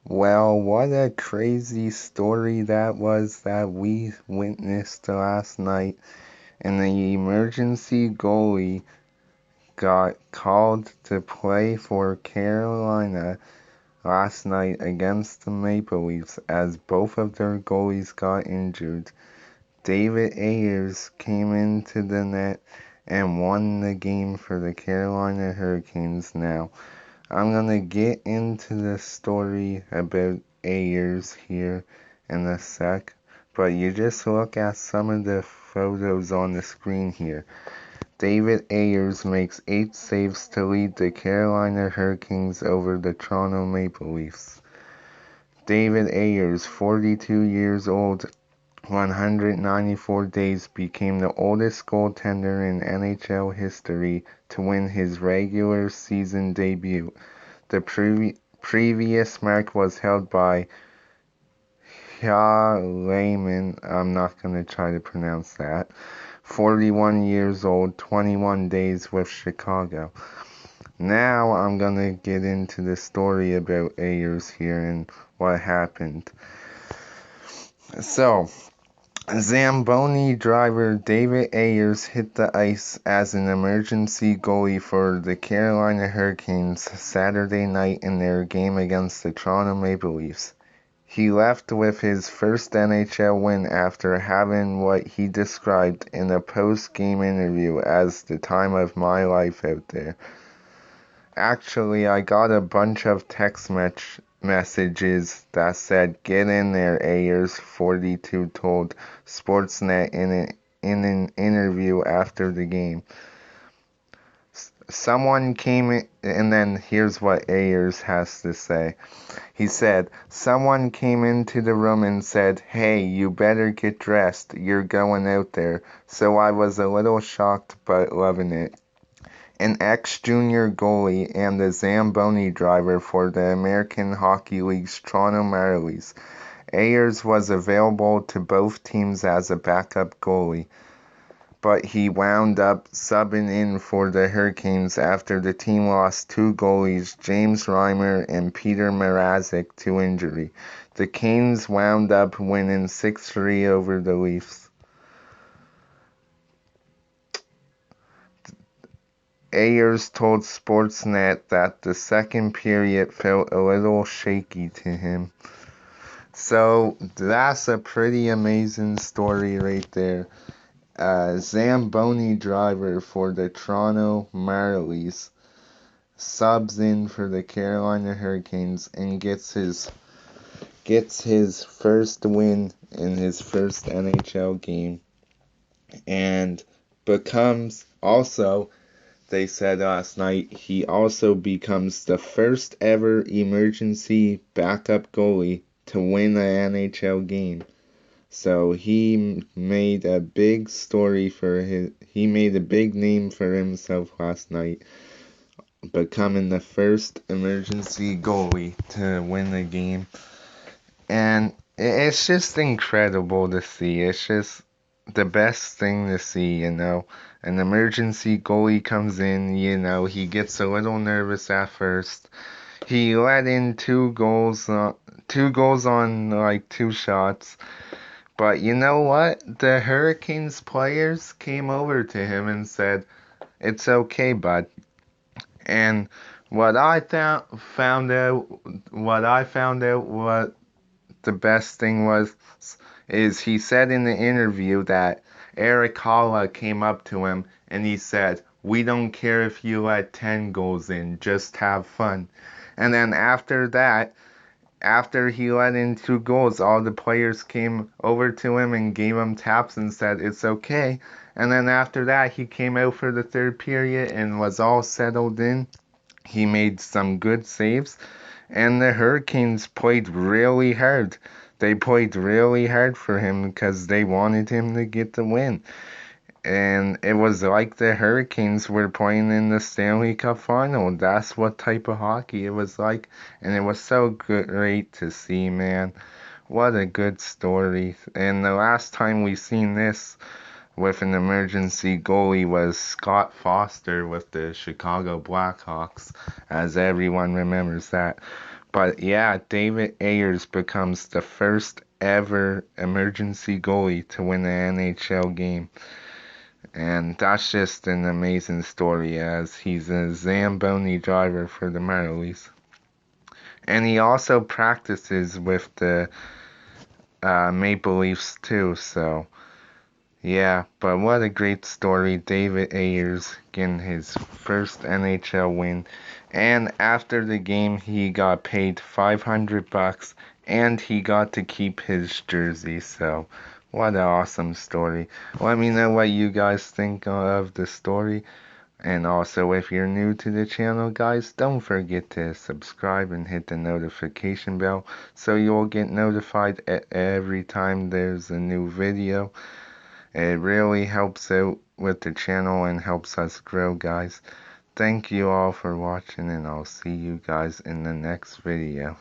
Well, what a crazy story that was that we witnessed last night. And the emergency goalie got called to play for Carolina last night against the Maple Leafs as both of their goalies got injured. David Ayres came into the net and won the game for the Carolina Hurricanes. Now, I'm gonna get into the story about Ayres here in a sec, but you just look at some of the photos on the screen here. David Ayres makes 8 saves to lead the Carolina Hurricanes over the Toronto Maple Leafs. David Ayres, 42 years old, 194 days, became the oldest goaltender in NHL history to win his regular season debut. The previous mark was held by Layman. I'm not going to try to pronounce that. 41 years old, 21 days with Chicago. Now I'm going to get into the story about Ayres here and what happened. So, Zamboni driver David Ayres hit the ice as an emergency goalie for the Carolina Hurricanes Saturday night in their game against the Toronto Maple Leafs. He left with his first NHL win after having what he described in a post-game interview as the time of my life out there. Actually, I got a bunch of text messages that said, "Get in there," Ayres, 42, told Sportsnet in an interview after the game. Someone came in, and then here's what Ayres has to say. He said, "Someone came into the room and said, 'Hey, you better get dressed, you're going out there.' So I was a little shocked but loving it." An ex-junior goalie and the Zamboni driver for the American Hockey League's Toronto Marlies, Ayres was available to both teams as a backup goalie, but he wound up subbing in for the Hurricanes after the team lost 2 goalies, James Reimer and Peter Mrazek, to injury. The Canes wound up winning 6-3 over the Leafs. Ayres told Sportsnet that the second period felt a little shaky to him. So that's a pretty amazing story right there. Zamboni driver for the Toronto Marlies subs in for the Carolina Hurricanes and gets his first win in his first NHL game, and becomes also, they said last night, he also becomes the first ever emergency backup goalie to win an NHL game. So he made a big name for himself last night, becoming the first emergency goalie to win the game. And it's just incredible to see. It's just the best thing to see, you know. An emergency goalie comes in, you know, he gets a little nervous at first. He let in 2 goals on like 2 shots. But you know what? The Hurricanes players came over to him and said, "It's okay, bud." And what I found out what the best thing was is he said in the interview that Eric Holla came up to him and he said, "We don't care if you let 10 goals in, just have fun." And then after that, after he let in 2 goals, all the players came over to him and gave him taps and said, "It's okay." And then after that, he came out for the third period and was all settled in. He made some good saves, and the Hurricanes played really hard. They played really hard for him because they wanted him to get the win. And it was like the Hurricanes were playing in the Stanley Cup final. That's what type of hockey it was like. And it was so great to see, man. What a good story. And the last time we seen this with an emergency goalie was Scott Foster with the Chicago Blackhawks, as everyone remembers that. But yeah, David Ayres becomes the first ever emergency goalie to win an NHL game. And that's just an amazing story as he's a Zamboni driver for the Marlies. And he also practices with the Maple Leafs too, so yeah, but what a great story. David Ayres getting his first NHL win. And after the game, he got paid $500 and he got to keep his jersey. So, what an awesome story. Let me know what you guys think of the story. And also, if you're new to the channel, guys, don't forget to subscribe and hit the notification bell so you'll get notified every time there's a new video. It really helps out with the channel and helps us grow, guys. Thank you all for watching, and I'll see you guys in the next video.